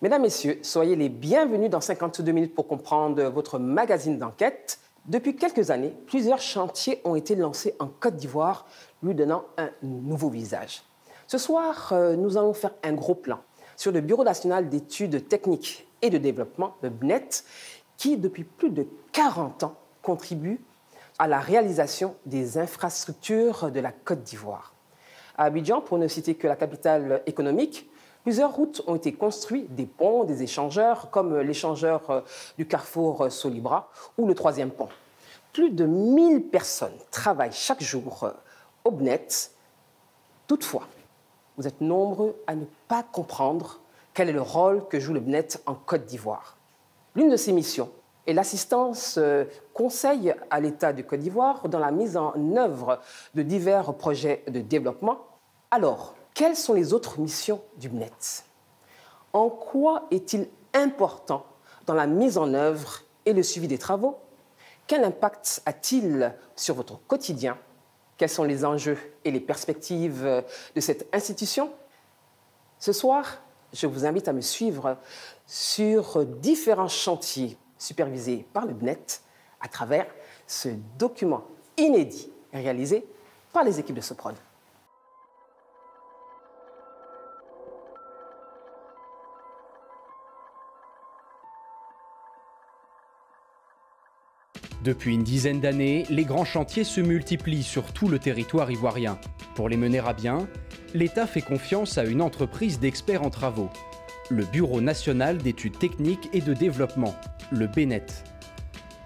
Mesdames, Messieurs, soyez les bienvenus dans 52 minutes pour comprendre votre magazine d'enquête. Depuis quelques années, plusieurs chantiers ont été lancés en Côte d'Ivoire, lui donnant un nouveau visage. Ce soir, nous allons faire un gros plan sur le Bureau national d'études techniques et de développement, le BNET, qui, depuis plus de 40 ans, contribue à la réalisation des infrastructures de la Côte d'Ivoire. À Abidjan, pour ne citer que la capitale économique, plusieurs routes ont été construites, des ponts, des échangeurs, comme l'échangeur du carrefour Solibra ou le 3e pont. Plus de 1000 personnes travaillent chaque jour au BNET. Toutefois, vous êtes nombreux à ne pas comprendre quel est le rôle que joue le BNET en Côte d'Ivoire. L'une de ses missions est l'assistance conseil à l'État de Côte d'Ivoire dans la mise en œuvre de divers projets de développement. Alors, quelles sont les autres missions du BNET? En quoi est-il important dans la mise en œuvre et le suivi des travaux? Quel impact a-t-il sur votre quotidien? Quels sont les enjeux et les perspectives de cette institution? Ce soir, je vous invite à me suivre sur différents chantiers supervisés par le BNET à travers ce document inédit réalisé par les équipes de Sopron. Depuis une dizaine d'années, les grands chantiers se multiplient sur tout le territoire ivoirien. Pour les mener à bien, l'État fait confiance à une entreprise d'experts en travaux, le Bureau national d'études techniques et de développement, le BNET.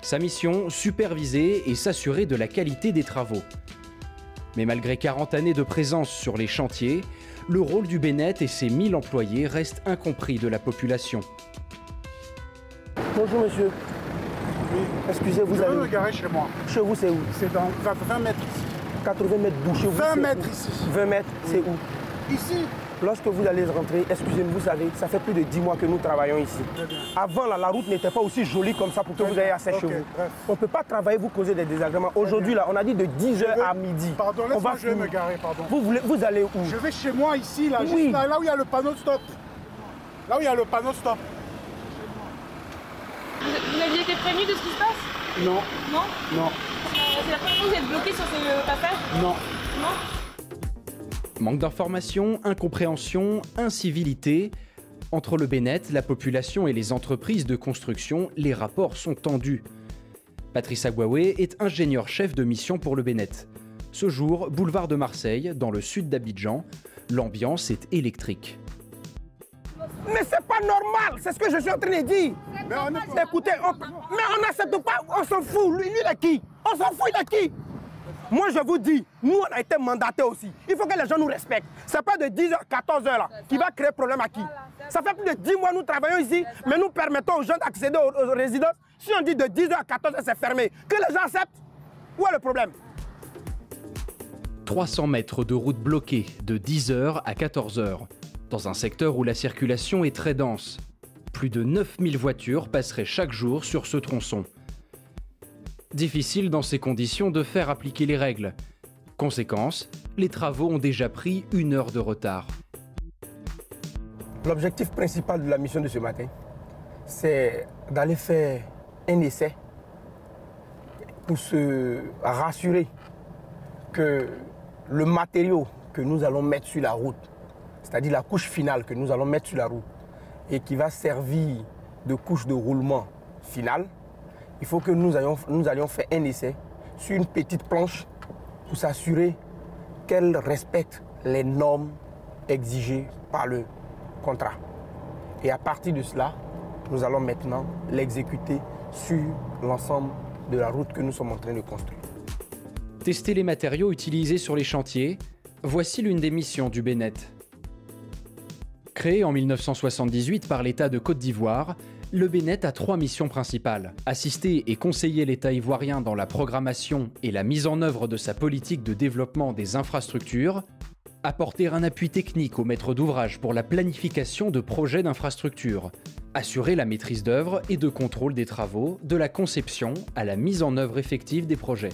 Sa mission, superviser et s'assurer de la qualité des travaux. Mais malgré 40 années de présence sur les chantiers, le rôle du BNET et ses 1000 employés reste incompris de la population. Bonjour monsieur. Oui. Excusez, vous allez me garer chez moi. Chez vous, c'est où? C'est dans 20 mètres ici. 80 mètres d'où? Chez vous, 20 mètres ici. 20 mètres, oui. C'est où? Ici. Lorsque vous allez rentrer, excusez-moi, vous savez, ça fait plus de 10 mois que nous travaillons ici. Avant, là, la route n'était pas aussi jolie comme ça pour que vous ayez accès chez vous. Bref. On ne peut pas travailler, vous causer des désagréments. Aujourd'hui, là, on a dit de 10h à midi. Pardon, laisse-moi, je vais me garer, pardon. Vous allez où? Je vais chez moi, ici, là, oui. Juste là où il y a le panneau stop. Là où il y a le panneau stop. Vous aviez été prévenu de ce qui se passe? Non. Non? Non. C'est la première fois que vous êtes bloqué sur ce passage? Non. Non? Manque d'informations, incompréhension, incivilité. Entre le BNET, la population et les entreprises de construction, les rapports sont tendus. Patrice Agouawé est ingénieur-chef de mission pour le BNET. Ce jour, boulevard de Marseille, dans le sud d'Abidjan, l'ambiance est électrique. Mais c'est pas normal, c'est ce que je suis en train de dire. Écoutez, mais on n'accepte pas, on s'en fout. Lui de qui? On s'en fout de qui? Moi je vous dis, nous on a été mandatés aussi. Il faut que les gens nous respectent. C'est pas de 10h, 14h là qui va créer problème à qui? Ça fait plus de 10 mois que nous travaillons ici, mais nous permettons aux gens d'accéder aux résidences. Si on dit de 10h à 14h c'est fermé, que les gens acceptent. Où est le problème? 300 mètres de route bloquée de 10h à 14h. Dans un secteur où la circulation est très dense. Plus de 9000 voitures passeraient chaque jour sur ce tronçon. Difficile dans ces conditions de faire appliquer les règles. Conséquence, les travaux ont déjà pris 1 heure de retard. L'objectif principal de la mission de ce matin, c'est d'aller faire un essai pour se rassurer que le matériau que nous allons mettre sur la route, c'est-à-dire la couche finale que nous allons mettre sur la route et qui va servir de couche de roulement finale, il faut que nous allions faire un essai sur une petite planche pour s'assurer qu'elle respecte les normes exigées par le contrat. Et à partir de cela, nous allons maintenant l'exécuter sur l'ensemble de la route que nous sommes en train de construire. Tester les matériaux utilisés sur les chantiers, voici l'une des missions du BNET. Créé en 1978 par l'État de Côte d'Ivoire, le BNET a 3 missions principales. Assister et conseiller l'État ivoirien dans la programmation et la mise en œuvre de sa politique de développement des infrastructures, apporter un appui technique aux maîtres d'ouvrage pour la planification de projets d'infrastructures, assurer la maîtrise d'œuvre et de contrôle des travaux, de la conception à la mise en œuvre effective des projets.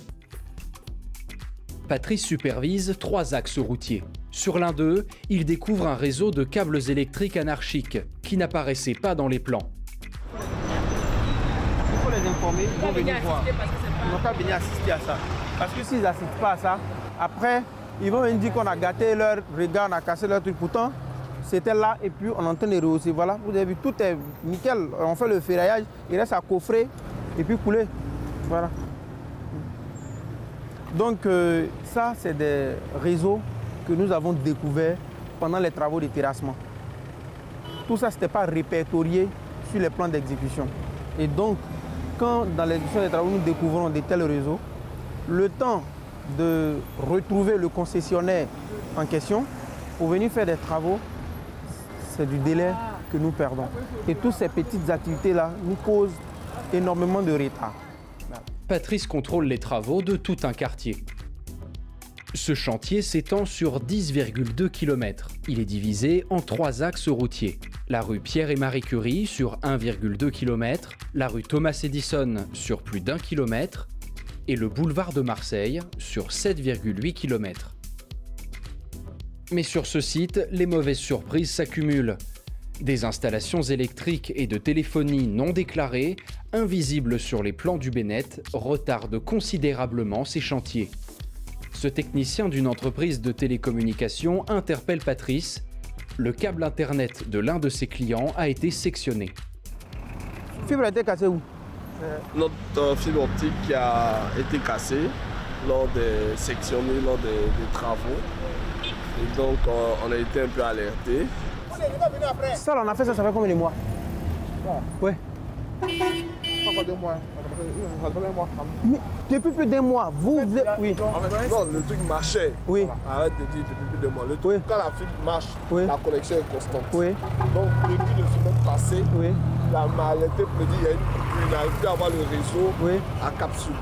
Patrice supervise 3 axes routiers. Sur l'un d'eux, il découvre un réseau de câbles électriques anarchiques qui n'apparaissaient pas dans les plans. Il faut les informer, ils vont venir voir. Ils n'ont pas venir assister à ça. Parce que s'ils n'assistent pas à ça, après, ils vont venir dire qu'on a gâté leur regard, on a cassé leur truc. Pourtant, c'était là et puis on est en train de rehausser. Voilà, vous avez vu, tout est nickel. On fait le ferraillage, il reste à coffrer et puis couler. Voilà. Donc ça, c'est des réseaux que nous avons découverts pendant les travaux de terrassement. Tout ça, ce n'était pas répertorié sur les plans d'exécution. Et donc, quand dans l'exécution des travaux, nous découvrons de tels réseaux, le temps de retrouver le concessionnaire en question pour venir faire des travaux, c'est du délai que nous perdons. Et toutes ces petites activités-là nous causent énormément de retard. Patrice contrôle les travaux de tout un quartier. Ce chantier s'étend sur 10,2 km. Il est divisé en 3 axes routiers. La rue Pierre et Marie Curie sur 1,2 km, la rue Thomas Edison sur plus d'1 km et le boulevard de Marseille sur 7,8 km. Mais sur ce site, les mauvaises surprises s'accumulent. Des installations électriques et de téléphonie non déclarées, invisibles sur les plans du Bénet, retardent considérablement ces chantiers. Ce technicien d'une entreprise de télécommunications interpelle Patrice. Le câble internet de l'un de ses clients a été sectionné. La fibre a été cassée où? Notre fibre optique qui a été cassée lors des sectionnés, lors des travaux. Et donc on a été un peu alertés. Ça, on a fait ça, ça fait combien de mois? Ouais. Encore 2 mois. Mais depuis plus d'1 mois, vous êtes... Oui. Non, le truc marchait. Oui. Arrête de dire depuis plus d'1 mois. Le truc, quand la fibre marche, la connexion est constante. Oui. Donc depuis le semaine passé, Oui. la m'a alerté pour me dire qu'il y a une coupure, il n'arrive plus à avoir le réseau à Cap Sud.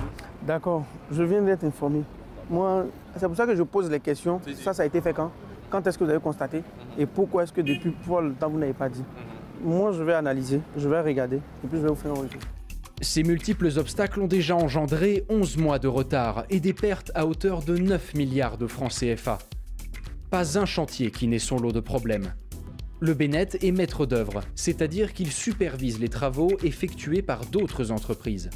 D'accord, je viens d'être informé. Moi, c'est pour ça que je pose les questions. Ça a été fait quand? Quand est-ce que vous avez constaté? Et pourquoi est-ce que depuis le temps vous n'avez pas dit? Moi, je vais analyser, je vais regarder et puis je vais vous faire un retour. Ces multiples obstacles ont déjà engendré 11 mois de retard et des pertes à hauteur de 9 milliards de francs CFA. Pas un chantier qui n'ait son lot de problèmes. Le Bénet est maître d'œuvre, c'est-à-dire qu'il supervise les travaux effectués par d'autres entreprises.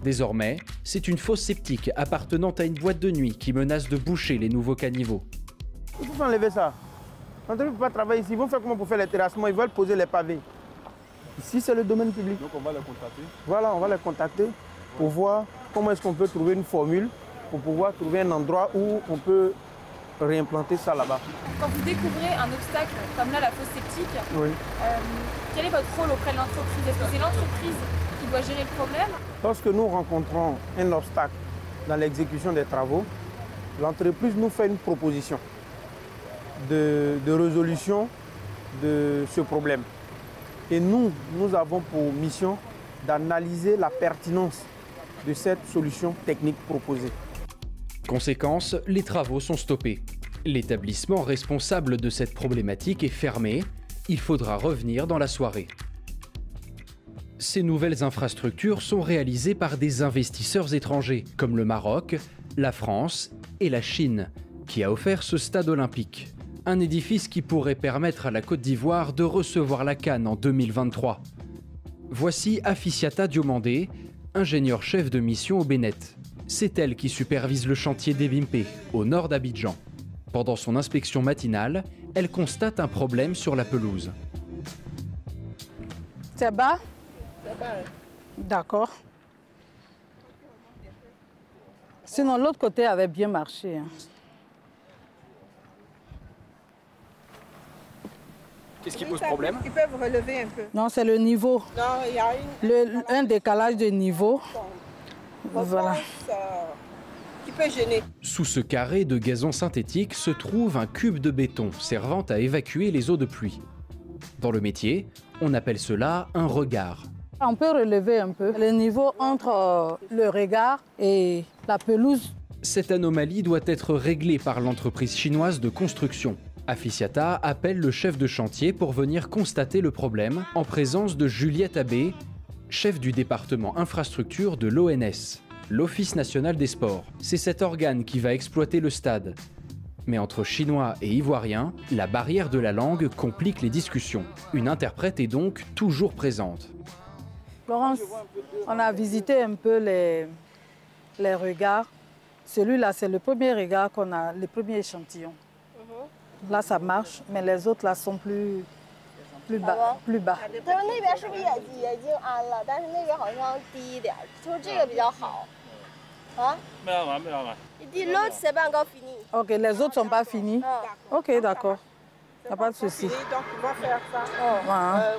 Désormais, c'est une fosse septique appartenant à une boîte de nuit qui menace de boucher les nouveaux caniveaux. Il faut enlever ça. L'entreprise ne peut pas travailler ici. Ils vont faire comment pour faire les terrassements? Ils veulent poser les pavés. Ici, c'est le domaine public. Donc on va les contacter. Voilà, on va les contacter pour voir comment est-ce qu'on peut trouver une formule pour pouvoir trouver un endroit où on peut réimplanter ça là-bas. Quand vous découvrez un obstacle comme là, la fosse septique, quel est votre rôle auprès de l'entreprise? Est-ce que c'est l'entreprise qui doit gérer le problème? Lorsque nous rencontrons un obstacle dans l'exécution des travaux, l'entreprise nous fait une proposition de résolution de ce problème. Et nous avons pour mission d'analyser la pertinence de cette solution technique proposée. Conséquence, les travaux sont stoppés. L'établissement responsable de cette problématique est fermé. Il faudra revenir dans la soirée. Ces nouvelles infrastructures sont réalisées par des investisseurs étrangers, comme le Maroc, la France et la Chine, qui a offert ce stade olympique. Un édifice qui pourrait permettre à la Côte d'Ivoire de recevoir la CAN en 2023. Voici Afficiata Diomandé, ingénieure-chef de mission au Bénet. C'est elle qui supervise le chantier d'Ebimpe, au nord d'Abidjan. Pendant son inspection matinale, elle constate un problème sur la pelouse. C'est bas? D'accord. Sinon, l'autre côté avait bien marché. Qu'est-ce qui pose problème? Ils peuvent relever un peu. Non, c'est le niveau. Non, il y a Un décalage de niveau. Voilà. Qui peut gêner. Sous ce carré de gazon synthétique se trouve un cube de béton servant à évacuer les eaux de pluie. Dans le métier, on appelle cela un regard. On peut relever un peu le niveau entre le regard et la pelouse. Cette anomalie doit être réglée par l'entreprise chinoise de construction. Afficiata appelle le chef de chantier pour venir constater le problème en présence de Juliette Abbé, chef du département infrastructure de l'ONS, l'Office national des sports. C'est cet organe qui va exploiter le stade. Mais entre Chinois et Ivoiriens, la barrière de la langue complique les discussions. Une interprète est donc toujours présente. Florence, on a visité un peu les regards. Celui-là, c'est le premier regard qu'on a, le premier échantillon. Là, ça marche, mais les autres, là, sont plus bas. Plus bas. Il dit l'autre, c'est pas encore fini. Ok, les autres sont pas finis. Ok, d'accord. Il n'y a pas de souci. Donc, ils vont faire ça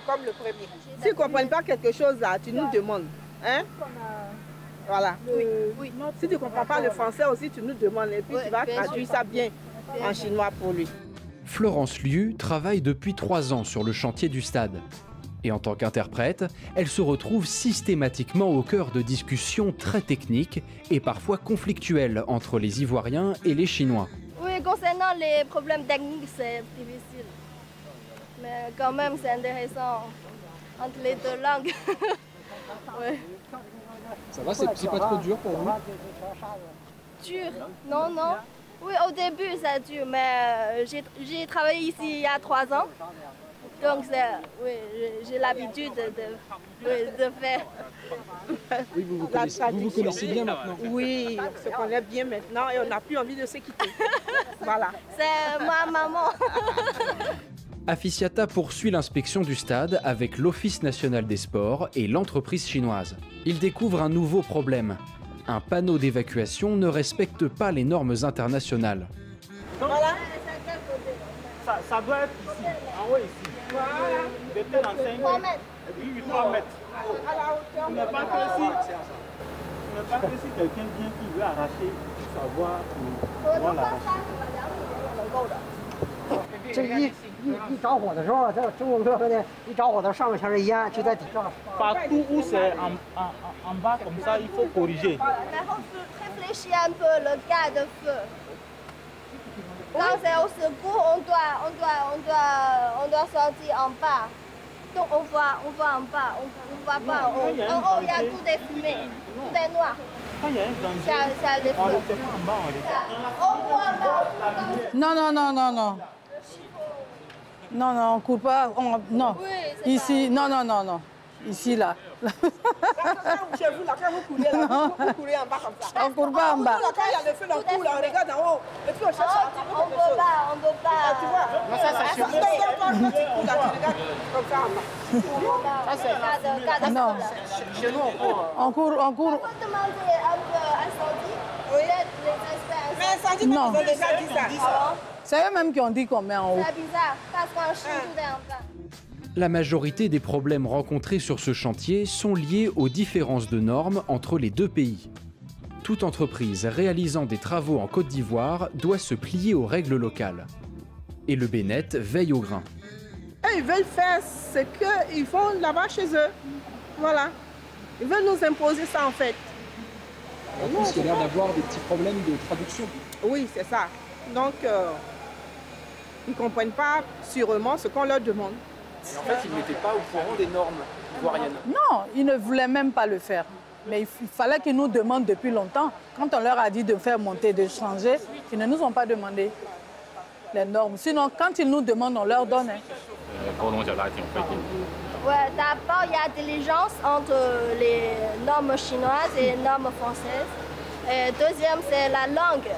comme le premier. Si tu ne comprends pas quelque chose, là, tu nous demandes. Hein? Voilà. Oui. Si tu ne comprends pas le français aussi, tu nous demandes. Et puis, tu vas traduire ça bien en chinois pour lui. Florence Liu travaille depuis 3 ans sur le chantier du stade. Et en tant qu'interprète, elle se retrouve systématiquement au cœur de discussions très techniques et parfois conflictuelles entre les Ivoiriens et les Chinois. Oui, concernant les problèmes techniques, c'est difficile. Mais quand même, c'est intéressant entre les deux langues. Ouais. Ça va, c'est pas trop dur pour vous? Dur? Non, non. Oui, au début, c'est dur, mais j'ai travaillé ici il y a 3 ans. Donc, oui, j'ai l'habitude de faire. Oui, vous vous connaissez bien maintenant? Oui, on se connaît bien maintenant et on n'a plus envie de se quitter. Voilà. C'est ma maman. Afficiata poursuit l'inspection du stade avec l'Office national des sports et l'entreprise chinoise. Il découvre un nouveau problème. Un panneau d'évacuation ne respecte pas les normes internationales. Voilà. Ça doit être ici, en haut ici. Voilà. De telle enseigne. 3 mètres. Oui, 3 mètres. À la hauteur. Il n'est pas que si quelqu'un vient qui veut arracher, savoir comment l'arracher. 这一着火的时候，这中国哥的一着火的上面全是烟，就在底上。 Partout où c'est en bas comme ça, il faut corriger. Mais il faut réfléchir un peu le cas de feu. Quand c'est au secours, on doit sortir en bas. Donc on voit en bas, on voit pas. En haut, il y a tout des fumées, tout est noir. Quand il y a un danger, Ça le on le fait. fait en bas, on le fait. On voit pas. Non, non, non, non, non. Non, non, on ne court pas. Non. Oui, c'est ici, non, non, non, non. Ici, là. Chez vous, là, quand vous courez, là, vous courez en bas comme ça. On ne court pas en bas. Là, quand il y a le feu dans le cou, là, on regarde en haut. Et puis on cherche à attirer On quelque chose. on peut pas. Tu vois? Non, ça, c'est sûr. Quand tu cours, là, tu regardes comme ça en bas. Non. Chez nous, On court. On peut demander un peu incendie. Oui. Les experts. Mais ça dit Non. qu'ils ont déjà dit ça. C'est eux-mêmes qui ont dit qu'on met en haut. C'est bizarre, parce qu'en Chine, tout est en bas. La majorité des problèmes rencontrés sur ce chantier sont liés aux différences de normes entre les deux pays. Toute entreprise réalisant des travaux en Côte d'Ivoire doit se plier aux règles locales. Et le Bénet veille au grain. Et ils veulent faire ce qu'ils font là-bas chez eux. Voilà. Ils veulent nous imposer ça en fait. En plus, il y a l'air d'avoir des petits problèmes de traduction. Oui, c'est ça. Donc, ils ne comprennent pas sûrement ce qu'on leur demande. Et en fait, ils n'étaient pas au courant des normes ivoiriennes. Non, ils ne voulaient même pas le faire. Mais il fallait qu'ils nous demandent depuis longtemps. Quand on leur a dit de faire monter, de changer, ils ne nous ont pas demandé les normes. Sinon, quand ils nous demandent, on leur donne. Ouais, d'abord, il y a diligence entre les normes chinoises et les normes françaises. Et deuxième, c'est la langue.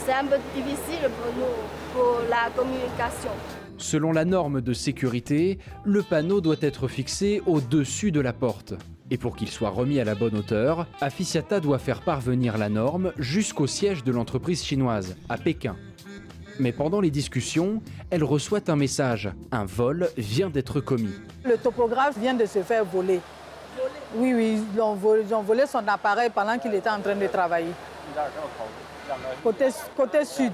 C'est un peu difficile pour nous, pour la communication. Selon la norme de sécurité, le panneau doit être fixé au-dessus de la porte. Et pour qu'il soit remis à la bonne hauteur, Afficiata doit faire parvenir la norme jusqu'au siège de l'entreprise chinoise, à Pékin. Mais pendant les discussions, elle reçoit un message. Un vol vient d'être commis. Le topographe vient de se faire voler. Oui, oui, ils ont volé son appareil pendant qu'il était en train de travailler. Côté sud.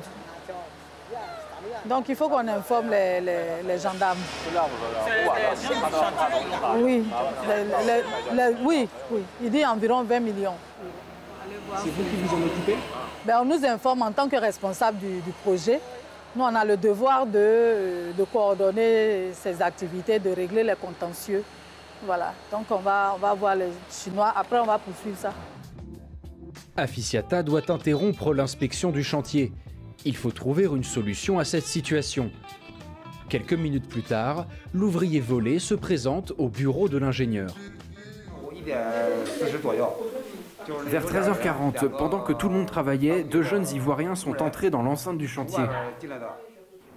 Donc il faut qu'on informe les gendarmes. Oui, oui, il dit environ 20 millions. C'est vous qui vous en occupez? Ben, on nous informe en tant que responsable du projet. Nous, on a le devoir de coordonner ces activités, de régler les contentieux. Voilà, donc on va voir les Chinois, après on va poursuivre ça. Afficiata doit interrompre l'inspection du chantier. Il faut trouver une solution à cette situation. Quelques minutes plus tard, l'ouvrier volé se présente au bureau de l'ingénieur. Vers 13h40, pendant que tout le monde travaillait, 2 jeunes Ivoiriens sont entrés dans l'enceinte du chantier.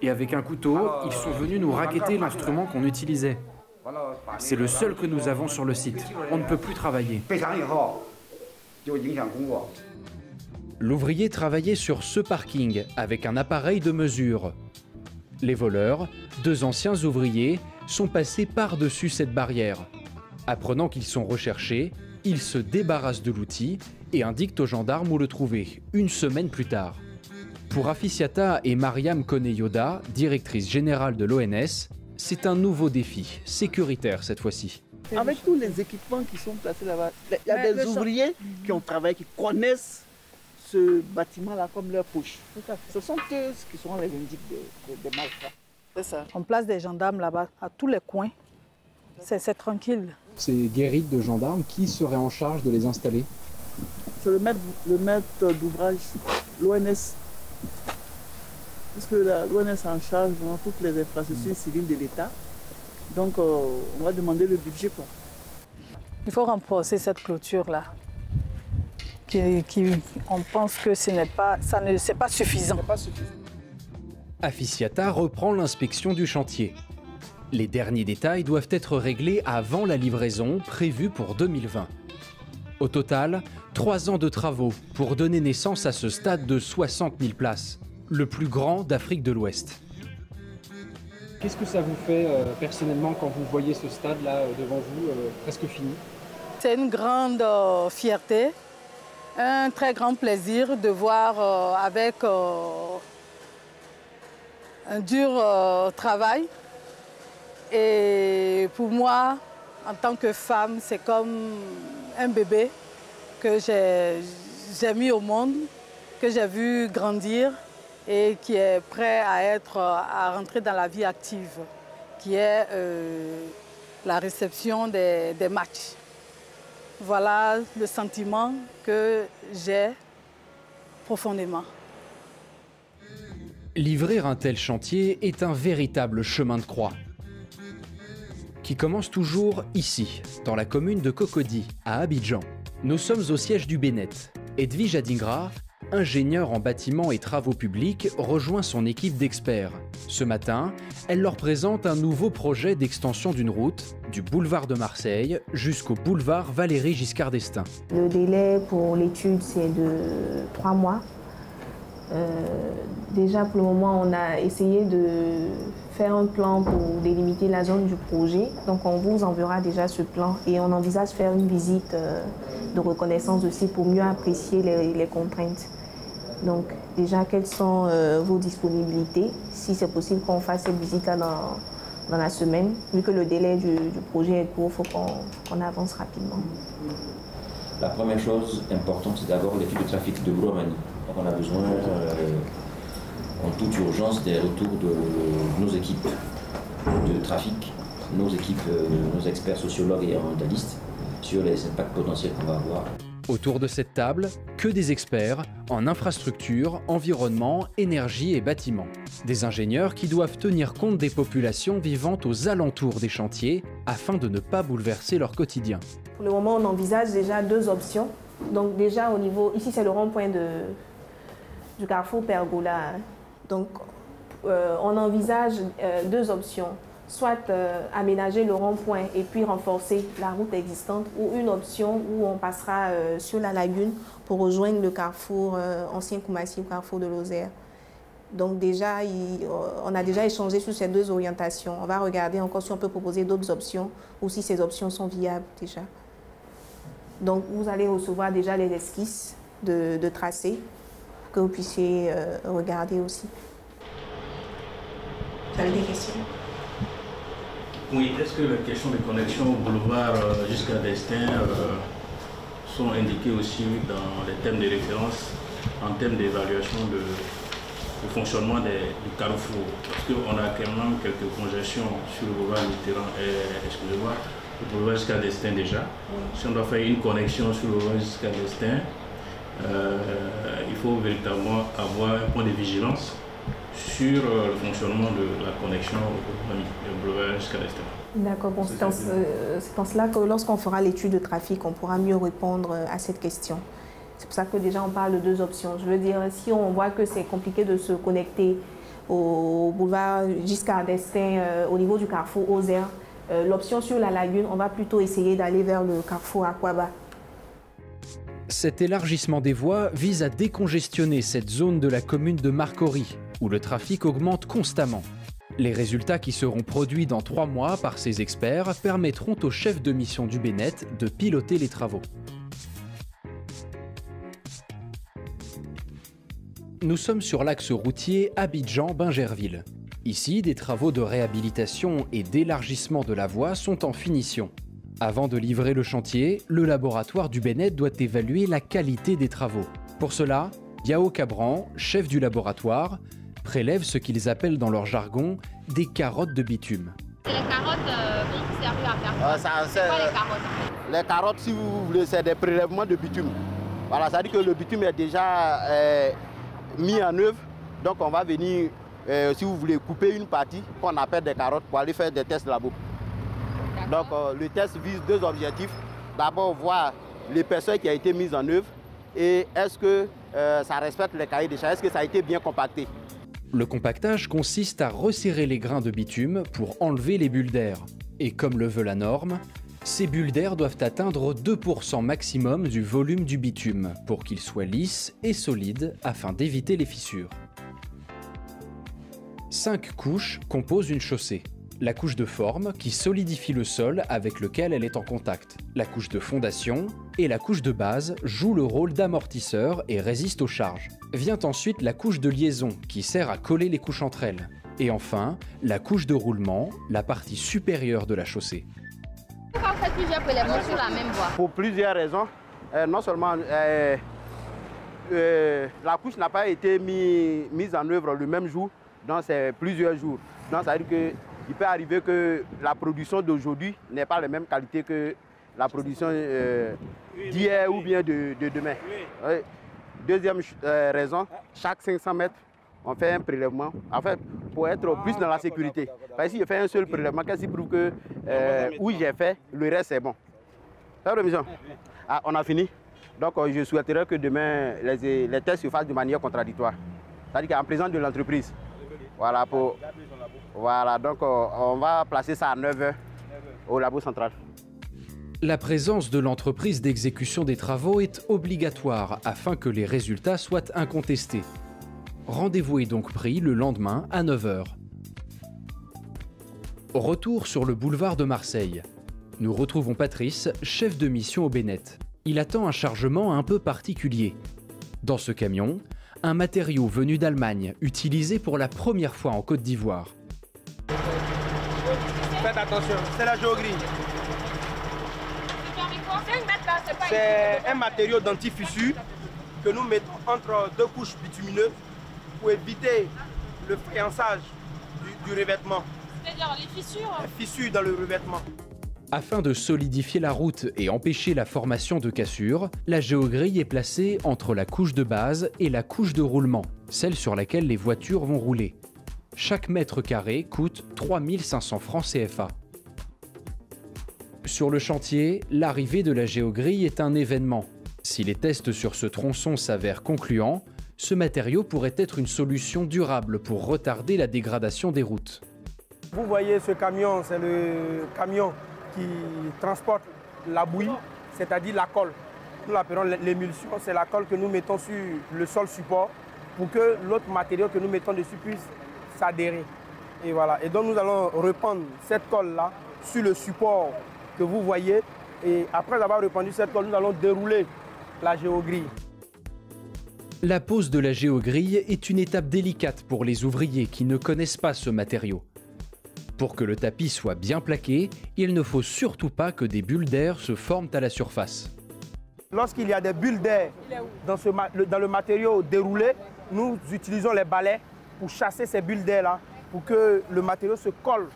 Et avec un couteau, ils sont venus nous racketter l'instrument qu'on utilisait. C'est le seul que nous avons sur le site. On ne peut plus travailler. L'ouvrier travaillait sur ce parking avec un appareil de mesure. Les voleurs, 2 anciens ouvriers, sont passés par-dessus cette barrière. Apprenant qu'ils sont recherchés, ils se débarrassent de l'outil et indiquent aux gendarmes où le trouver, 1 semaine plus tard. Pour Afisiata et Mariam Kone-Yoda, directrice générale de l'ONS, c'est un nouveau défi, sécuritaire cette fois-ci. Avec tous les équipements qui sont placés là-bas, il y a des ouvriers qui ont travaillé, qui connaissent ce bâtiment-là comme leur poche. Ce sont eux qui seront les indices des malfrats. C'est ça. On place des gendarmes là-bas, à tous les coins. C'est tranquille. Ces guérites de gendarmes, qui serait en charge de les installer? C'est le maître d'ouvrage, l'ONS. Parce que l'ONS est en charge de toutes les infrastructures civiles de l'État. Donc on va demander le budget, quoi. Il faut renforcer cette clôture-là. On pense que c'est pas suffisant. Afisiata reprend l'inspection du chantier. Les derniers détails doivent être réglés avant la livraison prévue pour 2020. Au total, 3 ans de travaux pour donner naissance à ce stade de 60 000 places, le plus grand d'Afrique de l'Ouest. Qu'est-ce que ça vous fait personnellement quand vous voyez ce stade-là devant vous, presque fini? C'est une grande fierté, un très grand plaisir de voir avec un dur travail. Et pour moi, en tant que femme, c'est comme un bébé que j'ai mis au monde, que j'ai vu grandir et qui est prêt à rentrer dans la vie active, qui est la réception des matchs. Voilà le sentiment que j'ai profondément. Livrer un tel chantier est un véritable chemin de croix, qui commence toujours ici, dans la commune de Cocody, à Abidjan. Nous sommes au siège du Bénet. Edwige Adingra, ingénieure en bâtiments et travaux publics, rejoint son équipe d'experts. Ce matin, elle leur présente un nouveau projet d'extension d'une route, du boulevard de Marseille jusqu'au boulevard Valéry Giscard d'Estaing. Le délai pour l'étude, c'est de 3 mois. Déjà, pour le moment, on a essayé de faire un plan pour délimiter la zone du projet. Donc, on vous enverra déjà ce plan et on envisage faire une visite de reconnaissance aussi pour mieux apprécier les contraintes. Donc, déjà, quelles sont vos disponibilités? Si c'est possible qu'on fasse cette visite-là dans la semaine, vu que le délai du projet est court, il faut qu'on avance rapidement. La première chose importante, c'est d'abord l'étude de trafic de Bouromanie. Donc, on a besoin, en toute urgence, des retours de nos équipes de trafic, nos experts sociologues et environnementalistes sur les impacts potentiels qu'on va avoir. Autour de cette table, que des experts en infrastructure, environnement, énergie et bâtiments. Des ingénieurs qui doivent tenir compte des populations vivant aux alentours des chantiers afin de ne pas bouleverser leur quotidien. Pour le moment, on envisage déjà 2 options. Donc déjà au niveau, ici c'est le rond-point du carrefour Pergola. Donc on envisage 2 options. Soit aménager le rond-point et puis renforcer la route existante, ou une option où on passera sur la lagune pour rejoindre le carrefour ancien Koumassi, le carrefour de Lozère. Donc déjà, on a déjà échangé sur ces 2 orientations. On va regarder encore si on peut proposer d'autres options ou si ces options sont viables déjà. Donc vous allez recevoir déjà les esquisses de tracés que vous puissiez regarder aussi. Vous avez des questions? Oui, est-ce que les questions de connexion au boulevard jusqu'à D'Estaing sont indiquées aussi dans les thèmes de référence en termes d'évaluation du fonctionnement du carrefour? Parce qu'on a quand même quelques congestions sur le boulevard Mitterrand et, excusez-moi, le boulevard jusqu'à D'Estaing déjà. Si on doit faire une connexion sur le boulevard jusqu'à D'Estaing, il faut véritablement avoir un point de vigilance sur le fonctionnement de la connexion au boulevard jusqu'à l'Est. D'accord, bon, c'est en cela que lorsqu'on fera l'étude de trafic, on pourra mieux répondre à cette question. C'est pour ça que déjà on parle de deux options. Je veux dire, si on voit que c'est compliqué de se connecter au boulevard jusqu'à Destin, au niveau du carrefour Ozer, l'option sur la lagune, on va plutôt essayer d'aller vers le carrefour Aquaba. Cet élargissement des voies vise à décongestionner cette zone de la commune de Marcory, où le trafic augmente constamment. Les résultats qui seront produits dans 3 mois par ces experts permettront au chef de mission du Bénet de piloter les travaux. Nous sommes sur l'axe routier Abidjan-Bingerville. Ici, des travaux de réhabilitation et d'élargissement de la voie sont en finition. Avant de livrer le chantier, le laboratoire du Bénet doit évaluer la qualité des travaux. Pour cela, Yao Cabran, chef du laboratoire, prélève ce qu'ils appellent dans leur jargon des carottes de bitume. Les carottes vont servir à faire quoi? C'est quoi les carottes? Les carottes, si vous voulez, c'est des prélèvements de bitume. Voilà, ça veut dire que le bitume est déjà mis en œuvre. Donc on va venir, si vous voulez, couper une partie qu'on appelle des carottes pour aller faire des tests labo. Donc le test vise 2 objectifs. D'abord voir l'épaisseur qui a été mise en œuvre et est-ce que ça respecte les cahiers des charges, est-ce que ça a été bien compacté. Le compactage consiste à resserrer les grains de bitume pour enlever les bulles d'air. Et comme le veut la norme, ces bulles d'air doivent atteindre 2% maximum du volume du bitume pour qu'il soit lisse et solide afin d'éviter les fissures. 5 couches composent une chaussée. La couche de forme qui solidifie le sol avec lequel elle est en contact. La couche de fondation et la couche de base jouent le rôle d'amortisseur et résistent aux charges. Vient ensuite la couche de liaison qui sert à coller les couches entre elles. Et enfin, la couche de roulement, la partie supérieure de la chaussée. Pourquoi vous faites plusieurs prélèvements sur la même voie? Pour plusieurs raisons. Non seulement la couche n'a pas été mise en œuvre le même jour, donc c'est plusieurs jours. Donc ça veut dire que il peut arriver que la production d'aujourd'hui n'est pas la même qualité que la production d'hier ou bien de demain. Oui. Deuxième raison, chaque 500 mètres, on fait un prélèvement, en fait, pour être plus dans la sécurité. Parce que si je fais un seul prélèvement, qu'est-ce qui prouve que où j'ai fait, le reste c'est bon. C'est la mission. Ah, on a fini. Donc je souhaiterais que demain, les tests se fassent de manière contradictoire. C'est-à-dire qu'en présence de l'entreprise. Voilà, donc on va placer ça à 9h au labo central. La présence de l'entreprise d'exécution des travaux est obligatoire afin que les résultats soient incontestés. Rendez-vous est donc pris le lendemain à 9h. Retour sur le boulevard de Marseille. Nous retrouvons Patrice, chef de mission au Bénet. Il attend un chargement un peu particulier. Dans ce camion, un matériau venu d'Allemagne, utilisé pour la première fois en Côte d'Ivoire. Faites attention, c'est la géogrille. C'est un matériau d'anti-fissure que nous mettons entre 2 couches bitumineuses pour éviter le faïençage du revêtement. C'est-à-dire les fissures? Les fissures dans le revêtement. Afin de solidifier la route et empêcher la formation de cassures, la géogrille est placée entre la couche de base et la couche de roulement, celle sur laquelle les voitures vont rouler. Chaque mètre carré coûte 3 500 francs CFA. Sur le chantier, l'arrivée de la géogrille est un événement. Si les tests sur ce tronçon s'avèrent concluants, ce matériau pourrait être une solution durable pour retarder la dégradation des routes. Vous voyez ce camion, c'est le camion qui transporte la bouillie, c'est-à-dire la colle. Nous l'appelons l'émulsion, c'est la colle que nous mettons sur le sol support pour que l'autre matériau que nous mettons dessus puisse s'adhérer. Et voilà. Et donc nous allons répandre cette colle-là sur le support que vous voyez. Et après avoir répandu cette colle, nous allons dérouler la géogrille. La pose de la géogrille est une étape délicate pour les ouvriers qui ne connaissent pas ce matériau. Pour que le tapis soit bien plaqué, il ne faut surtout pas que des bulles d'air se forment à la surface. Lorsqu'il y a des bulles d'air dans le matériau déroulé, nous utilisons les balais pour chasser ces bulles d'air-là, pour que le matériau se colle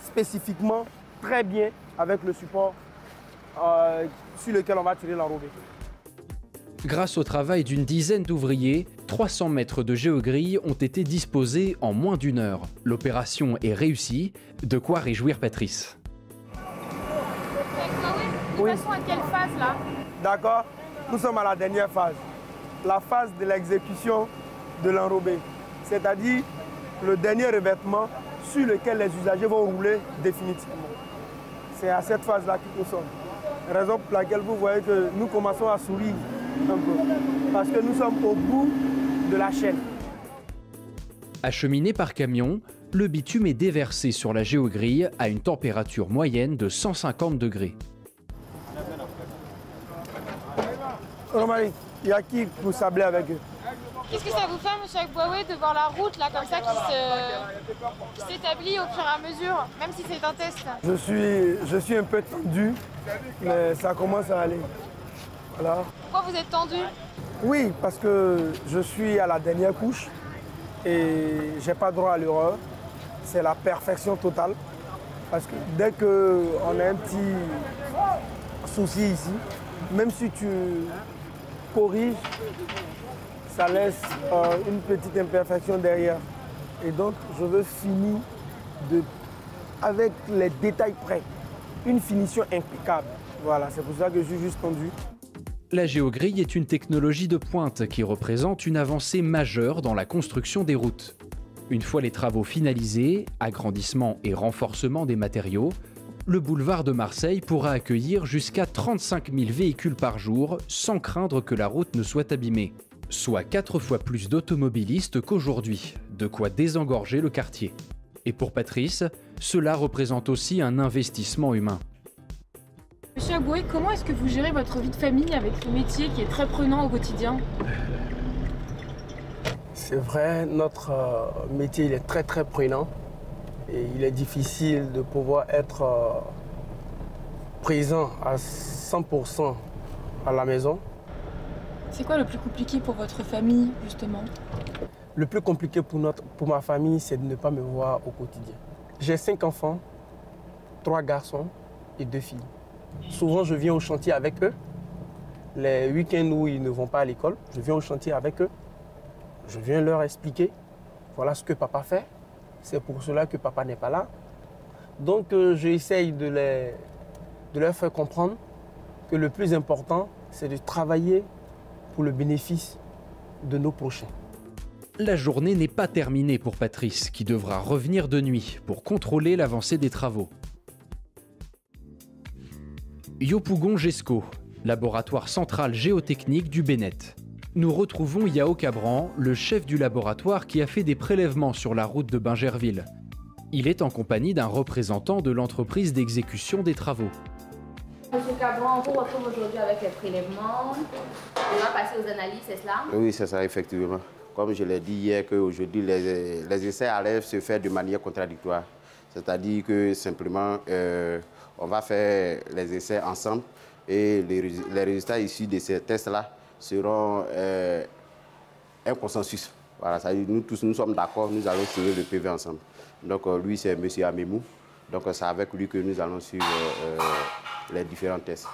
spécifiquement très bien avec le support sur lequel on va tirer l'enrobé. Grâce au travail d'une dizaine d'ouvriers, 300 mètres de géogrille ont été disposés en moins d'1 heure. L'opération est réussie, de quoi réjouir Patrice. Nous passons à quelle phase là? D'accord, nous sommes à la dernière phase. La phase de l'exécution de l'enrobé, c'est-à-dire le dernier revêtement sur lequel les usagers vont rouler définitivement. C'est à cette phase-là que nous sommes. Raison pour laquelle vous voyez que nous commençons à sourire un peu, parce que nous sommes au bout de la chaîne. Acheminé par camion, le bitume est déversé sur la géogrille à une température moyenne de 150 degrés. Romani, il y a qui pour sabler avec eux? Qu'est-ce que ça vous fait, monsieur Agbouaoué, de voir la route là comme ça qui s'établit au fur et à mesure, même si c'est un test? Je suis un peu tendu, mais ça commence à aller. Voilà. Pourquoi vous êtes tendu? Oui, parce que je suis à la dernière couche et j'ai pas droit à l'erreur. C'est la perfection totale. Parce que dès qu'on a un petit souci ici, même si tu corriges, ça laisse une petite imperfection derrière. Et donc, je veux finir avec les détails près. Une finition impeccable. Voilà, c'est pour ça que je suis juste tendu. La géogrille est une technologie de pointe qui représente une avancée majeure dans la construction des routes. Une fois les travaux finalisés, agrandissement et renforcement des matériaux, le boulevard de Marseille pourra accueillir jusqu'à 35 000 véhicules par jour sans craindre que la route ne soit abîmée. Soit 4 fois plus d'automobilistes qu'aujourd'hui, de quoi désengorger le quartier. Et pour Patrice, cela représente aussi un investissement humain. Monsieur Agbouaoué, comment est-ce que vous gérez votre vie de famille avec ce métier qui est très prenant au quotidien? C'est vrai, notre métier il est très prenant et il est difficile de pouvoir être présent à 100% à la maison. C'est quoi le plus compliqué pour votre famille, justement? Le plus compliqué pour ma famille, c'est de ne pas me voir au quotidien. J'ai 5 enfants, 3 garçons et 2 filles. Souvent, je viens au chantier avec eux. Les week-ends où ils ne vont pas à l'école, je viens au chantier avec eux. Je viens leur expliquer, voilà ce que papa fait. C'est pour cela que papa n'est pas là. Donc, j'essaye de leur faire comprendre que le plus important, c'est de travailler pour le bénéfice de nos prochains. La journée n'est pas terminée pour Patrice, qui devra revenir de nuit pour contrôler l'avancée des travaux. Yopougon GESCO, laboratoire central géotechnique du Bénet. Nous retrouvons Yao Cabran, le chef du laboratoire qui a fait des prélèvements sur la route de Bingerville. Il est en compagnie d'un représentant de l'entreprise d'exécution des travaux. Monsieur Cabran, on vous retrouve aujourd'hui avec les prélèvements. On va passer aux analyses, c'est cela? Oui, c'est ça, effectivement. Comme je l'ai dit hier, qu'aujourd'hui, les essais allaient se faire de manière contradictoire. C'est-à-dire que simplement, on va faire les essais ensemble et les résultats issus de ces tests-là seront un consensus. Voilà, ça veut dire, nous tous, nous sommes d'accord, nous allons signer le PV ensemble. Donc lui, c'est M. Amemou. Donc c'est avec lui que nous allons suivre les différents tests.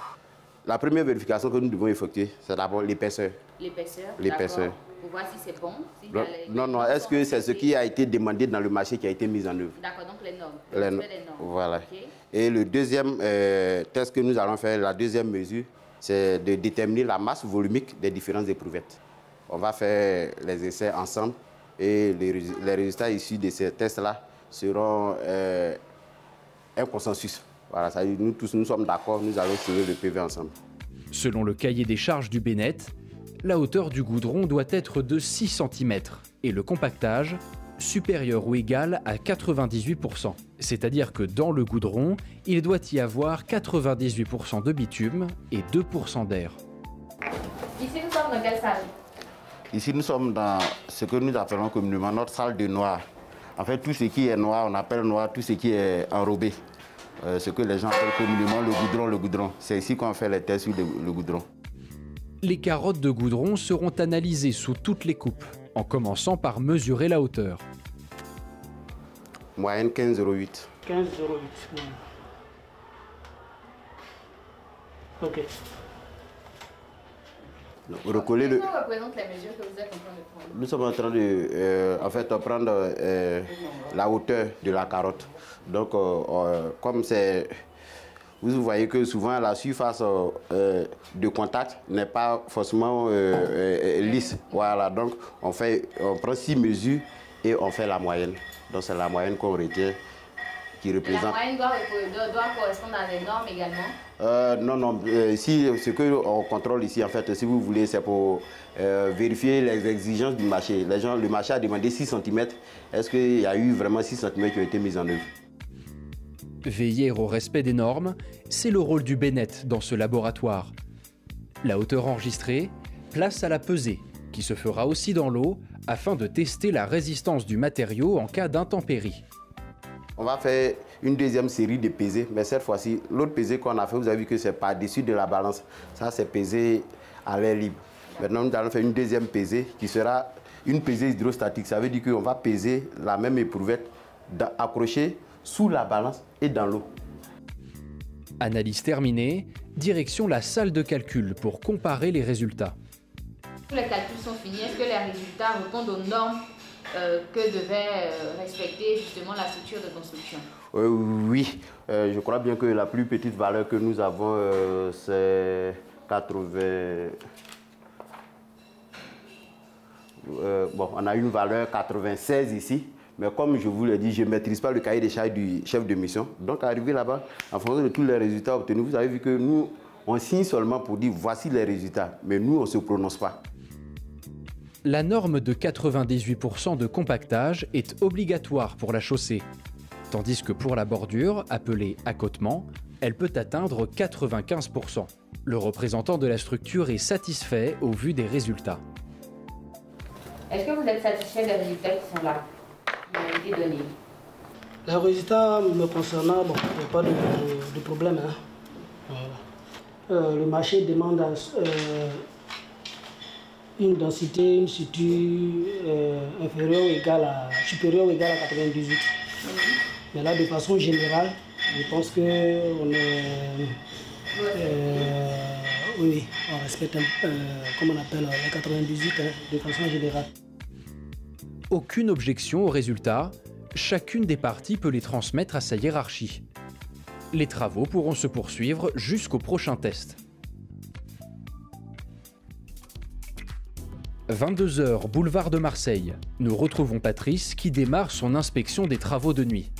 La première vérification que nous devons effectuer, c'est d'abord l'épaisseur. L'épaisseur. Pour voir si c'est bon. Si non, est-ce que c'est ce qui a été demandé dans le marché qui a été mis en œuvre? D'accord, donc les normes. Les normes. Voilà. Okay. Et le deuxième test que nous allons faire, la deuxième mesure, c'est de déterminer la masse volumique des différentes éprouvettes. On va faire les essais ensemble et les résultats issus de ces tests-là seront un consensus. Voilà, ça veut dire, nous tous, nous sommes d'accord, nous allons signer le PV ensemble. Selon le cahier des charges du Bénet, la hauteur du goudron doit être de 6 cm et le compactage supérieur ou égal à 98%. C'est-à-dire que dans le goudron, il doit y avoir 98% de bitume et 2% d'air. Ici, nous sommes dans quelle salle? Ici, nous sommes dans ce que nous appelons communément notre salle de noir. En fait, tout ce qui est noir, on appelle noir tout ce qui est enrobé. Ce que les gens appellent communément le goudron. C'est ici qu'on fait les tests sur le goudron. Les carottes de goudron seront analysées sous toutes les coupes, en commençant par mesurer la hauteur. Moyenne 15,08. 15,08. Ok. recoller le... Qu'est-ce que représentent les mesures que vous êtes en train de prendre? Nous sommes en train de en fait, prendre la hauteur de la carotte. Donc, comme c'est... Vous voyez que souvent la surface de contact n'est pas forcément lisse. Voilà, donc on prend 6 mesures et on fait la moyenne. Donc c'est la moyenne qu'on retient qui représente... La moyenne doit correspondre à des normes également? Non. Ici, ce qu'on contrôle ici, en fait, si vous voulez, c'est pour vérifier les exigences du marché. Le marché a demandé 6 cm. Est-ce qu'il y a eu vraiment 6 cm qui ont été mis en œuvre? Veiller au respect des normes, c'est le rôle du Bennett dans ce laboratoire. La hauteur enregistrée, place à la pesée, qui se fera aussi dans l'eau afin de tester la résistance du matériau en cas d'intempérie. On va faire une deuxième série de pesées, mais cette fois-ci, l'autre pesée qu'on a fait, vous avez vu que c'est par-dessus de la balance. Ça, c'est pesé à l'air libre. Maintenant, nous allons faire une deuxième pesée qui sera une pesée hydrostatique. Ça veut dire qu'on va peser la même éprouvette accrochée sous la balance et dans l'eau. Analyse terminée, direction la salle de calcul pour comparer les résultats. Tous les calculs sont finis. Est-ce que les résultats répondent aux normes que devait respecter justement la structure de construction? Oui, je crois bien que la plus petite valeur que nous avons, c'est 80... on a une valeur 96 ici. Mais comme je vous l'ai dit, je ne maîtrise pas le cahier des charges du chef de mission. Donc, arrivé là-bas, en fonction de tous les résultats obtenus, vous avez vu que nous, on signe seulement pour dire voici les résultats. Mais nous, on ne se prononce pas. La norme de 98% de compactage est obligatoire pour la chaussée. Tandis que pour la bordure, appelée accotement, elle peut atteindre 95%. Le représentant de la structure est satisfait au vu des résultats. Est-ce que vous êtes satisfait des résultats qui sont là? Les résultats me concernant, bon, il n'y a pas de problème. Hein. Voilà. Le marché demande une densité, une suture supérieure ou égale à 98. Mais là, de façon générale, je pense qu'on oui, on respecte, comme on appelle, les 98 hein, de façon générale. Aucune objection aux résultats, chacune des parties peut les transmettre à sa hiérarchie. Les travaux pourront se poursuivre jusqu'au prochain test. 22h, boulevard de Marseille. Nous retrouvons Patrice qui démarre son inspection des travaux de nuit.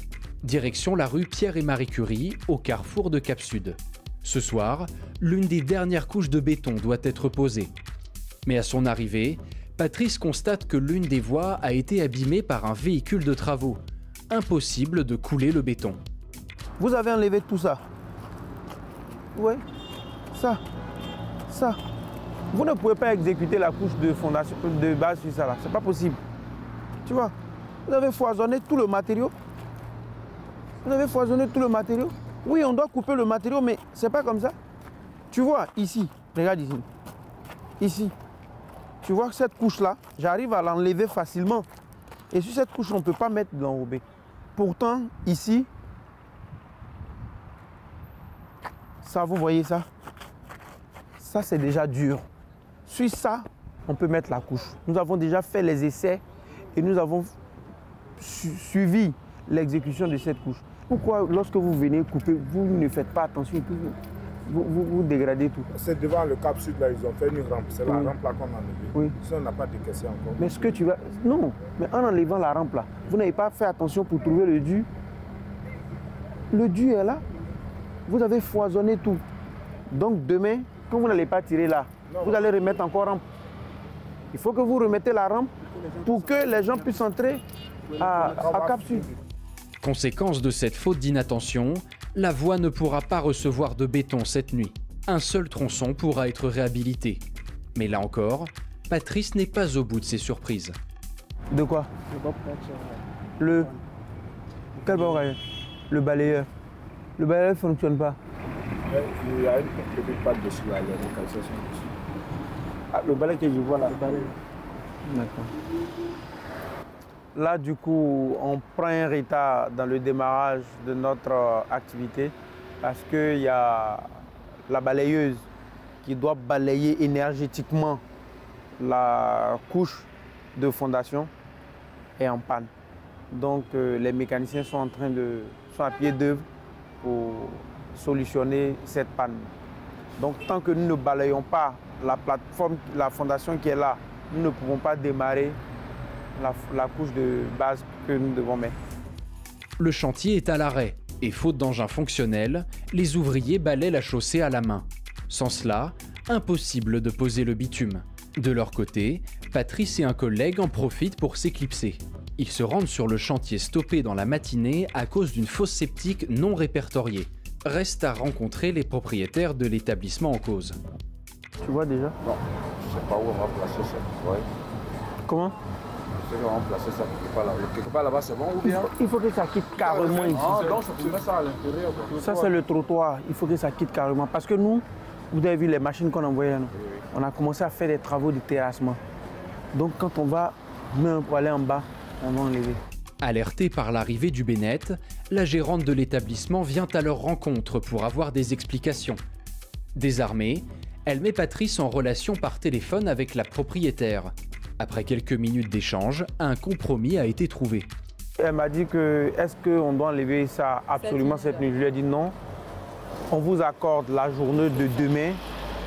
Direction la rue Pierre et Marie Curie, au carrefour de Cap-Sud. Ce soir, l'une des dernières couches de béton doit être posée. Mais à son arrivée, Patrice constate que l'une des voies a été abîmée par un véhicule de travaux. Impossible de couler le béton. Vous avez enlevé tout ça. Oui, ça. Vous ne pouvez pas exécuter la couche de fondation, de base sur ça là. C'est pas possible. Tu vois, vous avez foisonné tout le matériau. Oui, on doit couper le matériau, mais c'est pas comme ça. Tu vois, ici, regarde ici. Ici. Tu vois que cette couche-là, j'arrive à l'enlever facilement. Et sur cette couche, on ne peut pas mettre de l'enrobé. Pourtant, ici, ça, vous voyez ça? Ça, c'est déjà dur. Sur ça, on peut mettre la couche. Nous avons déjà fait les essais et nous avons suivi l'exécution de cette couche. Pourquoi, lorsque vous venez couper, vous ne faites pas attention et puis vous dégradez tout? C'est devant le Cap Sud, là, ils ont fait une rampe. C'est la rampe là qu'on a enlevée. Oui. Si on n'a pas décaissé encore. Mais ce que tu vas... Non, mais en enlevant la rampe là, vous n'avez pas fait attention pour trouver le dû. Le dû est là. Vous avez foisonné tout. Donc demain, quand vous n'allez pas tirer là, vous allez remettre encore rampe. Il faut que vous remettez la rampe pour que les gens puissent entrer à Cap Sud. Conséquence de cette faute d'inattention, la voie ne pourra pas recevoir de béton cette nuit. Un seul tronçon pourra être réhabilité. Mais là encore, Patrice n'est pas au bout de ses surprises. De quoi? Le... Quel balayeur? Le balayeur. Le balayeur ne fonctionne pas. Il y a une petite patte dessus, là, il y a des calcations dessus. Ah, le balai que je vois là. D'accord. Là, du coup, on prend un retard dans le démarrage de notre activité parce qu'il y a la balayeuse qui doit balayer énergétiquement la couche de fondation est en panne. Donc les mécaniciens sont à pied d'œuvre pour solutionner cette panne. Donc tant que nous ne balayons pas la plateforme, la fondation qui est là, nous ne pouvons pas démarrer la couche de base que nous devons mettre. Le chantier est à l'arrêt et faute d'engins fonctionnels, les ouvriers balaient la chaussée à la main. Sans cela, impossible de poser le bitume. De leur côté, Patrice et un collègue en profitent pour s'éclipser. Ils se rendent sur le chantier stoppé dans la matinée à cause d'une fosse septique non répertoriée. Reste à rencontrer les propriétaires de l'établissement en cause. Tu vois déjà? Non, je ne sais pas où on va placer ça. Ouais. Comment? Je sais qu'on va placer ça quelque part là-bas, c'est bon ou bien? Il faut que ça quitte carrément ici. Ah, donc tu mets ça à l'intérieur. Ça c'est le trottoir, il faut que ça quitte carrément. Parce que nous, vous avez vu les machines qu'on envoyait à nous. On a commencé à faire des travaux de terrassement. Donc quand on va même pour aller en bas, on va enlever. Alertée par l'arrivée du Bennett, la gérante de l'établissement vient à leur rencontre pour avoir des explications. Désarmée, elle met Patrice en relation par téléphone avec la propriétaire. Après quelques minutes d'échange, un compromis a été trouvé. Elle m'a dit que est-ce qu'on doit enlever ça absolument cette nuit? Je lui ai dit non. On vous accorde la journée de demain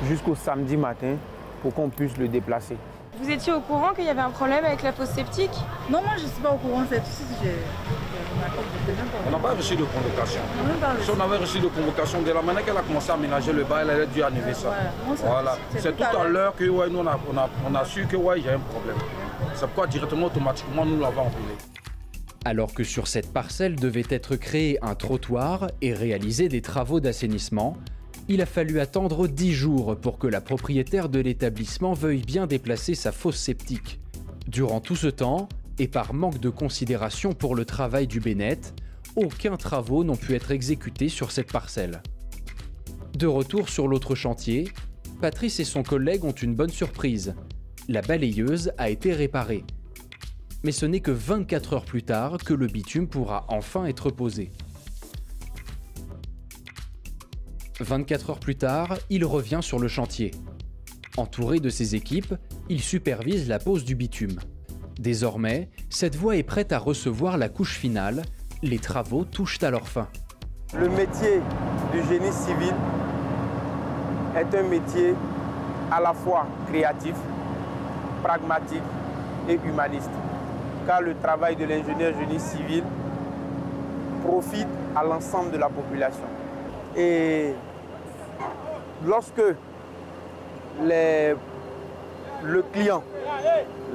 jusqu'au samedi matin pour qu'on puisse le déplacer. Vous étiez au courant qu'il y avait un problème avec la fosse septique? Non, moi je ne suis pas au courant. On n'a pas reçu de convocation. Si on avait reçu de convocation, de la manière qu'elle a commencé à aménager le bar, elle aurait dû annuler ça. Ouais, voilà. C'est tout à l'heure que ouais, nous on a su que ouais, il y a un problème. C'est pourquoi directement, automatiquement, nous l'avons empilé. Alors que sur cette parcelle devait être créé un trottoir et réaliser des travaux d'assainissement, il a fallu attendre 10 jours pour que la propriétaire de l'établissement veuille bien déplacer sa fosse septique. Durant tout ce temps, et par manque de considération pour le travail du Bennett, aucun travaux n'ont pu être exécutés sur cette parcelle. De retour sur l'autre chantier, Patrice et son collègue ont une bonne surprise. La balayeuse a été réparée. Mais ce n'est que 24 heures plus tard que le bitume pourra enfin être posé. 24 heures plus tard, il revient sur le chantier. Entouré de ses équipes, il supervise la pose du bitume. Désormais, cette voie est prête à recevoir la couche finale. Les travaux touchent à leur fin. Le métier du génie civil est un métier à la fois créatif, pragmatique et humaniste. Car le travail de l'ingénieur génie civil profite à l'ensemble de la population. Et lorsque le client,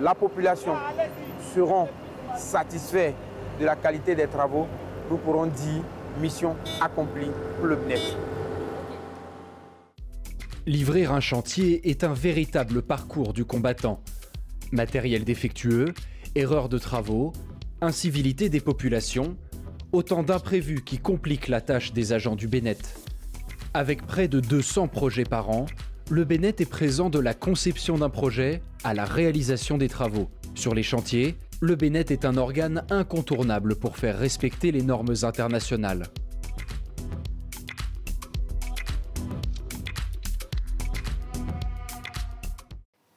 la population seront satisfaits de la qualité des travaux, nous pourrons dire mission accomplie pour le Bennett. Livrer un chantier est un véritable parcours du combattant. Matériel défectueux, erreurs de travaux, incivilité des populations, autant d'imprévus qui compliquent la tâche des agents du Bennett. Avec près de 200 projets par an, le Bennett est présent de la conception d'un projet à la réalisation des travaux. Sur les chantiers, le Bennett est un organe incontournable pour faire respecter les normes internationales.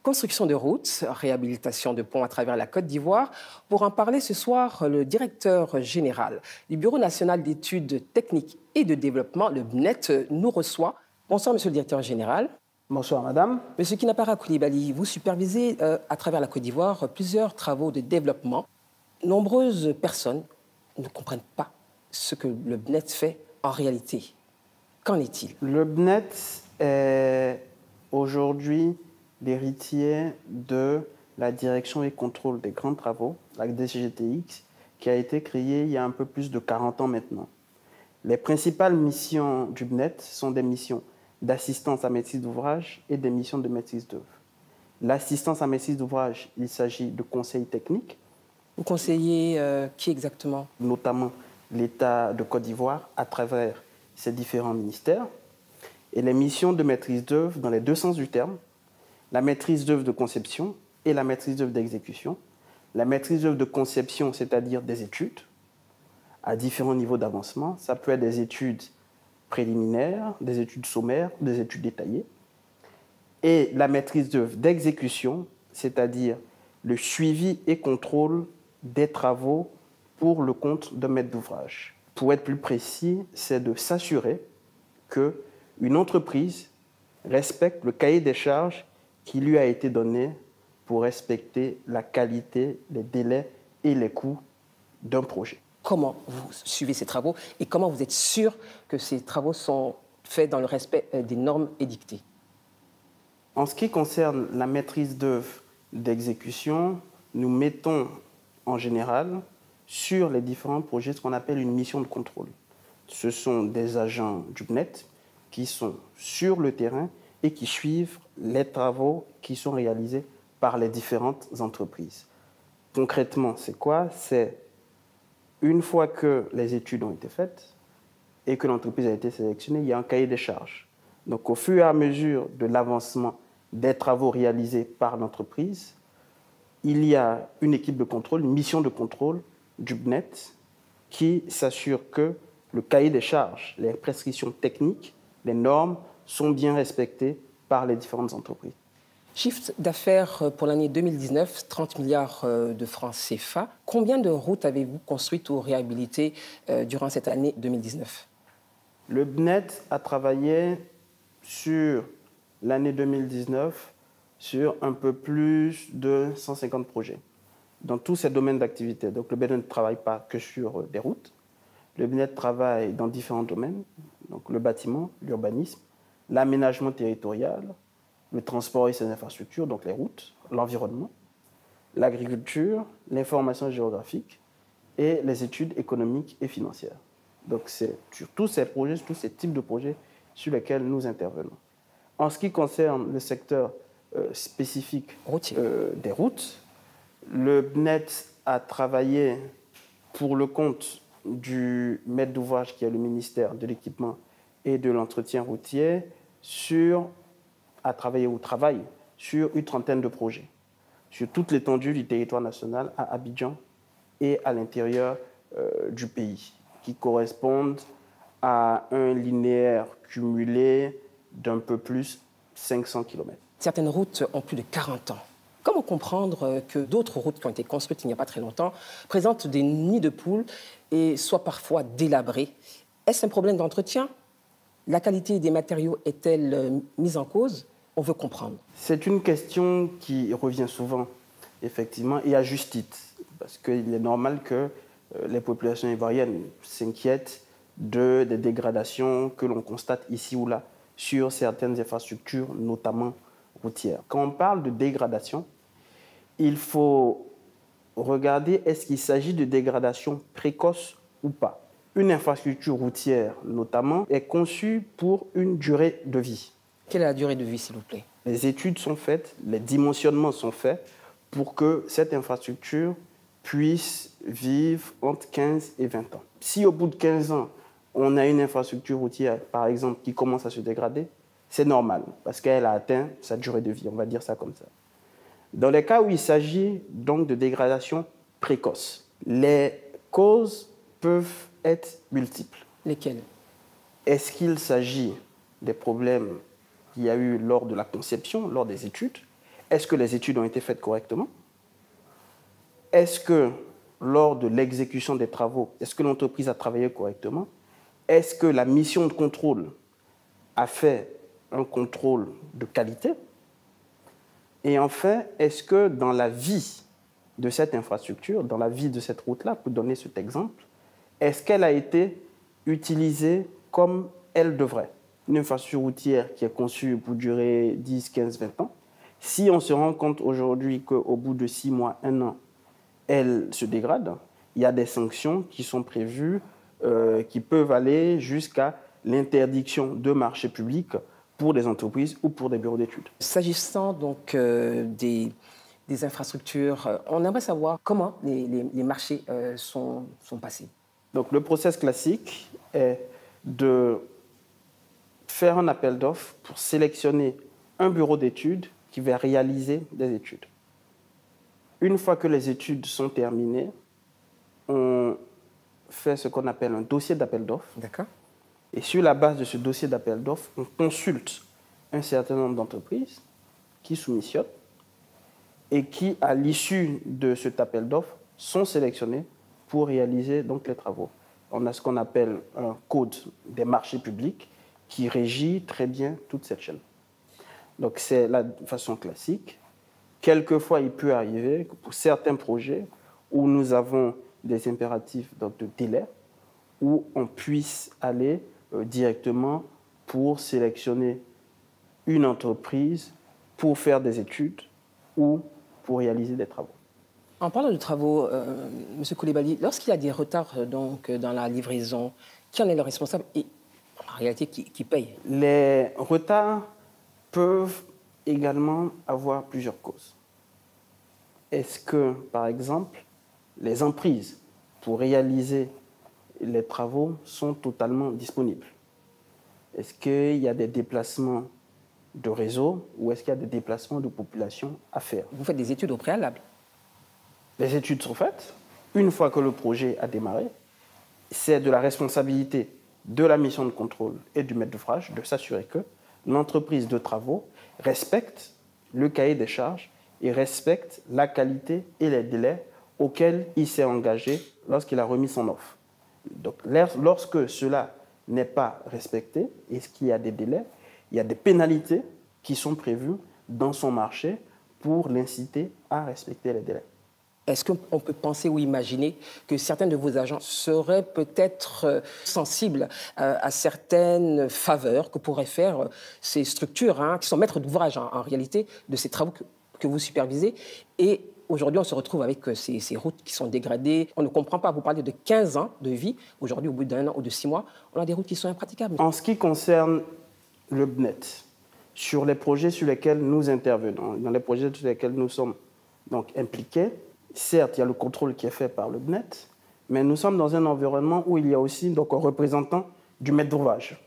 Construction de routes, réhabilitation de ponts à travers la Côte d'Ivoire. Pour en parler ce soir, le directeur général du Bureau national d'études techniques et de développement, le Bennett, nous reçoit. Bonsoir, monsieur le directeur général. Bonsoir, madame. Monsieur Kinapara Koulibaly, vous supervisez à travers la Côte d'Ivoire plusieurs travaux de développement. Nombreuses personnes ne comprennent pas ce que le Bennett fait en réalité. Qu'en est-il? Le Bennett est aujourd'hui l'héritier de la direction et contrôle des grands travaux, la DGTX, qui a été créée il y a un peu plus de 40 ans maintenant. Les principales missions du Bennett sont des missions d'assistance à maîtrise d'ouvrage et des missions de maîtrise d'œuvre. L'assistance à maîtrise d'ouvrage, il s'agit de conseils techniques. Vous conseillez qui exactement? Notamment l'État de Côte d'Ivoire à travers ses différents ministères. Et les missions de maîtrise d'œuvre dans les deux sens du terme, la maîtrise d'œuvre de conception et la maîtrise d'œuvre d'exécution. La maîtrise d'œuvre de conception, c'est-à-dire des études à différents niveaux d'avancement. Ça peut être des études préliminaires, des études sommaires, des études détaillées. et la maîtrise d'œuvre d'exécution, c'est-à-dire le suivi et contrôle des travaux pour le compte d'un maître d'ouvrage. Pour être plus précis, c'est de s'assurer qu'une entreprise respecte le cahier des charges qui lui a été donné pour respecter la qualité, les délais et les coûts d'un projet. Comment vous suivez ces travaux et comment vous êtes sûr que ces travaux sont faits dans le respect des normes édictées? En ce qui concerne la maîtrise d'œuvre d'exécution, nous mettons en général sur les différents projets ce qu'on appelle une mission de contrôle. Ce sont des agents du BNET qui sont sur le terrain et qui suivent les travaux qui sont réalisés par les différentes entreprises. Concrètement, c'est quoi? C'est une fois que les études ont été faites et que l'entreprise a été sélectionnée, il y a un cahier des charges. Donc, au fur et à mesure de l'avancement des travaux réalisés par l'entreprise, il y a une équipe de contrôle, une mission de contrôle du BNET qui s'assure que le cahier des charges, les prescriptions techniques, les normes sont bien respectées par les différentes entreprises. Chiffre d'affaires pour l'année 2019, 30 milliards de francs CFA. Combien de routes avez-vous construites ou réhabilitées durant cette année 2019? Le BNET a travaillé sur l'année 2019 sur un peu plus de 150 projets dans tous ces domaines d'activité. Donc le BNET ne travaille pas que sur des routes. Le BNET travaille dans différents domaines, donc le bâtiment, l'urbanisme, l'aménagement territorial, le transport et ses infrastructures, donc les routes, l'environnement, l'agriculture, l'information géographique et les études économiques et financières. Donc c'est sur tous ces projets, tous ces types de projets sur lesquels nous intervenons. En ce qui concerne le secteur spécifique des routes, le BNET a travaillé pour le compte du maître d'ouvrage qui est le ministère de l'équipement et de l'entretien routier travaille sur une trentaine de projets sur toute l'étendue du territoire national à Abidjan et à l'intérieur du pays qui correspondent à un linéaire cumulé d'un peu plus 500 km. Certaines routes ont plus de 40 ans. Comment comprendre que d'autres routes qui ont été construites il n'y a pas très longtemps présentent des nids de poules et soient parfois délabrées? Est-ce un problème d'entretien? La qualité des matériaux est-elle mise en cause? On veut comprendre. C'est une question qui revient souvent, effectivement, et à juste titre, parce qu'il est normal que les populations ivoiriennes s'inquiètent des dégradations que l'on constate ici ou là sur certaines infrastructures, notamment routières. Quand on parle de dégradation, il faut regarder est-ce qu'il s'agit de dégradation précoce ou pas. Une infrastructure routière, notamment, est conçue pour une durée de vie. Quelle est la durée de vie, s'il vous plaît? Les études sont faites, les dimensionnements sont faits pour que cette infrastructure puisse vivre entre 15 et 20 ans. Si au bout de 15 ans, on a une infrastructure routière, par exemple, qui commence à se dégrader, c'est normal, parce qu'elle a atteint sa durée de vie, on va dire ça comme ça. Dans les cas où il s'agit donc de dégradation précoce, les causes peuvent être multiples. Lesquelles? Est-ce qu'il s'agit des problèmes qu'il y a eu lors de la conception, lors des études? Est-ce que les études ont été faites correctement? Est-ce que lors de l'exécution des travaux, est-ce que l'entreprise a travaillé correctement? Est-ce que la mission de contrôle a fait un contrôle de qualité? Et enfin, est-ce que dans la vie de cette infrastructure, dans la vie de cette route-là, pour donner cet exemple, est-ce qu'elle a été utilisée comme elle devrait? Une infrastructure routière qui est conçue pour durer 10, 15, 20 ans, si on se rend compte aujourd'hui qu'au bout de 6 mois, 1 an, elle se dégrade, il y a des sanctions qui sont prévues qui peuvent aller jusqu'à l'interdiction de marché public pour des entreprises ou pour des bureaux d'études. S'agissant donc des infrastructures, on aimerait savoir comment les marchés sont passés. Donc le process classique est de faire un appel d'offres pour sélectionner un bureau d'études qui va réaliser des études. Une fois que les études sont terminées, on fait ce qu'on appelle un dossier d'appel d'offres. D'accord. Et sur la base de ce dossier d'appel d'offres, on consulte un certain nombre d'entreprises qui soumissionnent et qui, à l'issue de cet appel d'offres, sont sélectionnés pour réaliser donc les travaux. On a ce qu'on appelle un code des marchés publics qui régit très bien toute cette chaîne. Donc c'est la façon classique. Quelquefois, il peut arriver que pour certains projets où nous avons des impératifs donc, de délai, où on puisse aller directement pour sélectionner une entreprise pour faire des études ou pour réaliser des travaux. En parlant de travaux, M. Coulibaly, lorsqu'il y a des retards donc, dans la livraison, qui en est le responsable et en réalité qui paye? Les retards peuvent également avoir plusieurs causes. Est-ce que, par exemple, les emprises pour réaliser les travaux sont totalement disponibles? Est-ce qu'il y a des déplacements de réseau ou est-ce qu'il y a des déplacements de population à faire? Vous faites des études au préalable? Les études sont faites. Une fois que le projet a démarré, c'est de la responsabilité de la mission de contrôle et du maître d'ouvrage de s'assurer que l'entreprise de travaux respecte le cahier des charges et respecte la qualité et les délais auxquels il s'est engagé lorsqu'il a remis son offre. Donc, lorsque cela n'est pas respecté, et qu'il y a des délais, il y a des pénalités qui sont prévues dans son marché pour l'inciter à respecter les délais. Est-ce qu'on peut penser ou imaginer que certains de vos agents seraient peut-être sensibles à certaines faveurs que pourraient faire ces structures qui sont maîtres d'ouvrage en réalité de ces travaux que vous supervisez? Et aujourd'hui, on se retrouve avec ces routes qui sont dégradées. On ne comprend pas. Vous parlez de 15 ans de vie. Aujourd'hui, au bout d'un an ou de 6 mois, on a des routes qui sont impraticables. En ce qui concerne le BNET, sur les projets sur lesquels nous intervenons, dans les projets sur lesquels nous sommes donc impliqués, certes, il y a le contrôle qui est fait par le BNET, mais nous sommes dans un environnement où il y a aussi donc, un représentant du maître d'ouvrage,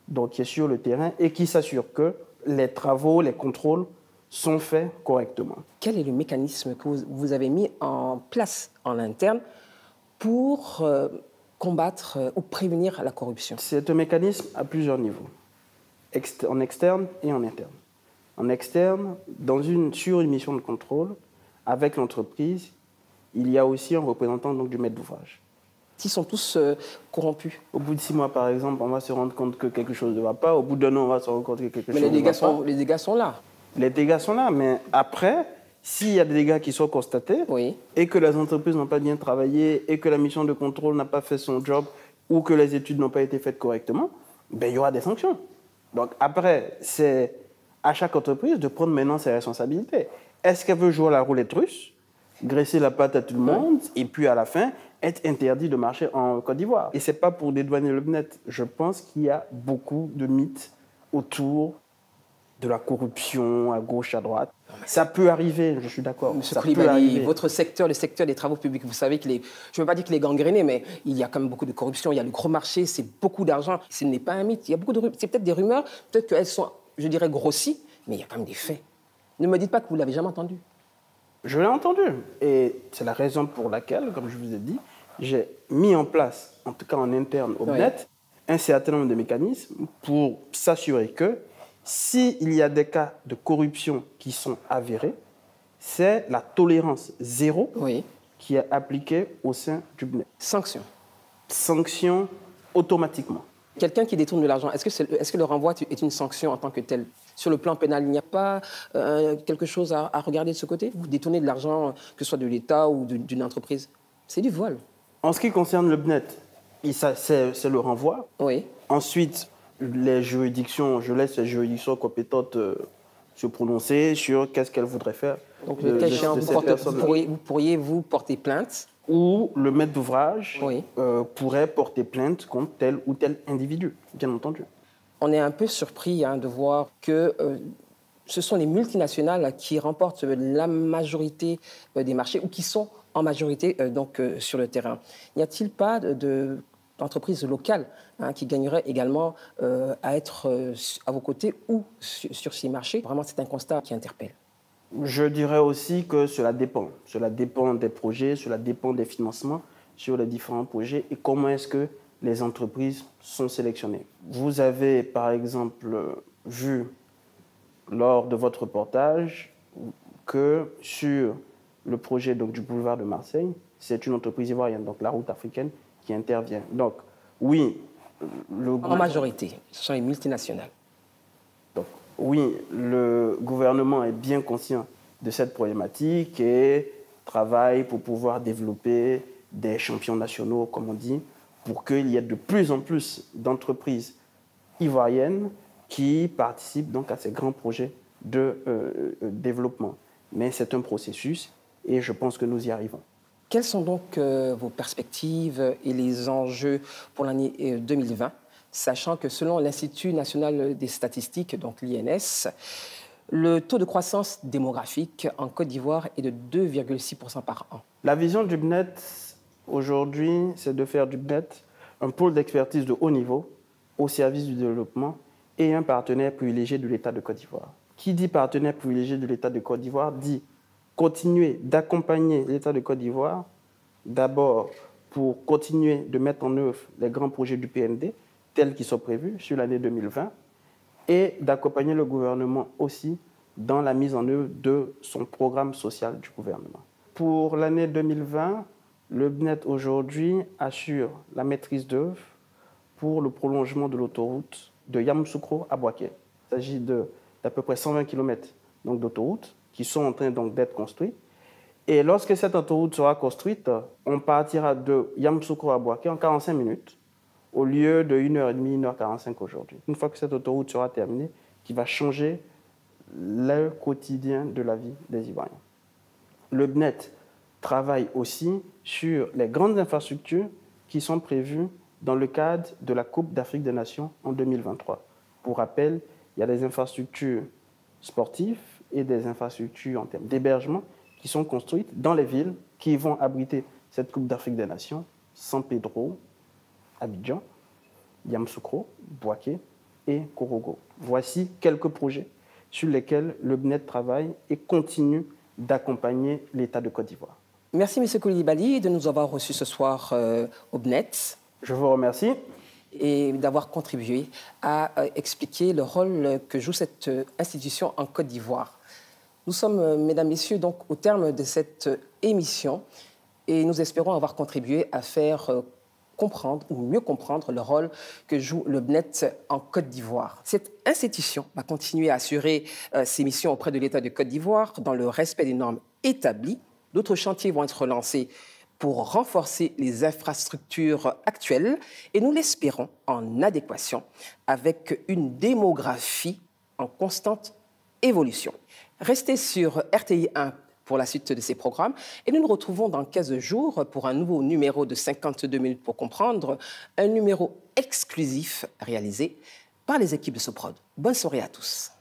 donc qui est sur le terrain et qui s'assure que les travaux, les contrôles sont faits correctement. Quel est le mécanisme que vous avez mis en place en interne pour combattre ou prévenir la corruption? C'est un mécanisme à plusieurs niveaux, en externe et en interne. En externe, sur une mission de contrôle, avec l'entreprise, il y a aussi un représentant donc, du maître d'ouvrage. Ils sont tous corrompus. Au bout de 6 mois, par exemple, on va se rendre compte que quelque chose ne va pas. Au bout d'un an, on va se rendre compte que quelque chose ne va pas. Mais les dégâts sont là. Les dégâts sont là, mais après, s'il y a des dégâts qui sont constatés et que les entreprises n'ont pas bien travaillé et que la mission de contrôle n'a pas fait son job ou que les études n'ont pas été faites correctement, ben, il y aura des sanctions. Donc après, c'est à chaque entreprise de prendre maintenant ses responsabilités. Est-ce qu'elle veut jouer à la roulette russe, graisser la patte à tout le monde et puis à la fin, être interdit de marcher en Côte d'Ivoire? Et ce n'est pas pour dédouaner le BNET. Je pense qu'il y a beaucoup de mythes autour de la corruption à gauche, à droite. Ça peut arriver, je suis d'accord. Monsieur Coulibaly, votre secteur, le secteur des travaux publics, vous savez que je ne veux pas dire qu'il est gangréné, mais il y a quand même beaucoup de corruption, il y a le gros marché, c'est beaucoup d'argent. Ce n'est pas un mythe. Il y a beaucoup de c'est peut-être des rumeurs, peut-être qu'elles sont, je dirais, grossies, mais il y a quand même des faits. Ne me dites pas que vous ne l'avez jamais entendu. Je l'ai entendu. Et c'est la raison pour laquelle, comme je vous ai dit, j'ai mis en place, en tout cas en interne au BNET, un certain nombre de mécanismes pour s'assurer que s'il y a des cas de corruption qui sont avérés, c'est la tolérance zéro qui est appliquée au sein du BNET. Sanction. Sanction automatiquement. Quelqu'un qui détourne de l'argent, est-ce que le renvoi est une sanction en tant que telle? Sur le plan pénal, il n'y a pas quelque chose à regarder de ce côté? Vous détournez de l'argent, que ce soit de l'État ou d'une entreprise. C'est du vol. En ce qui concerne le BNET, c'est le renvoi. Oui. Ensuite, les juridictions, je laisse les juridictions compétentes se prononcer sur qu'est-ce qu'elles voudraient faire. Donc, le cas échéant, vous pourriez vous porter plainte? Ou le maître d'ouvrage pourrait porter plainte contre tel ou tel individu, bien entendu. On est un peu surpris de voir que ce sont les multinationales qui remportent la majorité des marchés ou qui sont en majorité sur le terrain. N'y a-t-il pas d'entreprises locales qui gagneraient également à être à vos côtés ou sur ces marchés? Vraiment, c'est un constat qui interpelle. Je dirais aussi que cela dépend. Cela dépend des projets, cela dépend des financements sur les différents projets et comment est-ce que les entreprises sont sélectionnées. Vous avez, par exemple, vu lors de votre reportage que sur le projet donc, du boulevard de Marseille, c'est une entreprise ivoirienne, donc la route africaine, qui intervient. Donc, oui, en majorité, ce sont les multinationales. Donc, oui, le gouvernement est bien conscient de cette problématique et travaille pour pouvoir développer des champions nationaux, comme on dit, pour qu'il y ait de plus en plus d'entreprises ivoiriennes qui participent donc à ces grands projets de développement. Mais c'est un processus et je pense que nous y arrivons. Quelles sont donc vos perspectives et les enjeux pour l'année 2020, sachant que selon l'Institut national des statistiques, donc l'INS, le taux de croissance démographique en Côte d'Ivoire est de 2,6% par an. La vision du BNET aujourd'hui, c'est de faire du BNET un pôle d'expertise de haut niveau au service du développement et un partenaire privilégié de l'État de Côte d'Ivoire. Qui dit partenaire privilégié de l'État de Côte d'Ivoire dit continuer d'accompagner l'État de Côte d'Ivoire, d'abord pour continuer de mettre en œuvre les grands projets du PND, tels qu'ils sont prévus sur l'année 2020, et d'accompagner le gouvernement aussi dans la mise en œuvre de son programme social du gouvernement. Pour l'année 2020, le BNET aujourd'hui assure la maîtrise d'œuvre pour le prolongement de l'autoroute de Yamoussoukro à Bouaké. Il s'agit d'à peu près 120 km d'autoroute qui sont en train d'être construites. Et lorsque cette autoroute sera construite, on partira de Yamoussoukro à Bouaké en 45 minutes au lieu de 1h30, 1h45 aujourd'hui. Une fois que cette autoroute sera terminée, qui va changer le quotidien de la vie des Ivoiriens. Le BNET travaille aussi sur les grandes infrastructures qui sont prévues dans le cadre de la Coupe d'Afrique des Nations en 2023. Pour rappel, il y a des infrastructures sportives et des infrastructures en termes d'hébergement qui sont construites dans les villes qui vont abriter cette Coupe d'Afrique des Nations, San Pedro, Abidjan, Yamoussoukro, Bouaké et Korogo. Voici quelques projets sur lesquels le BNET travaille et continue d'accompagner l'État de Côte d'Ivoire. Merci M. Koulibaly de nous avoir reçus ce soir au BNET. Je vous remercie. Et d'avoir contribué à expliquer le rôle que joue cette institution en Côte d'Ivoire. Nous sommes, mesdames, messieurs, donc au terme de cette émission et nous espérons avoir contribué à faire comprendre ou mieux comprendre le rôle que joue le BNET en Côte d'Ivoire. Cette institution va continuer à assurer ses missions auprès de l'État de Côte d'Ivoire dans le respect des normes établies. D'autres chantiers vont être lancés pour renforcer les infrastructures actuelles et nous l'espérons en adéquation avec une démographie en constante évolution. Restez sur RTI 1 pour la suite de ces programmes et nous nous retrouvons dans 15 jours pour un nouveau numéro de 52 minutes pour comprendre, un numéro exclusif réalisé par les équipes de Soprod. Bonne soirée à tous.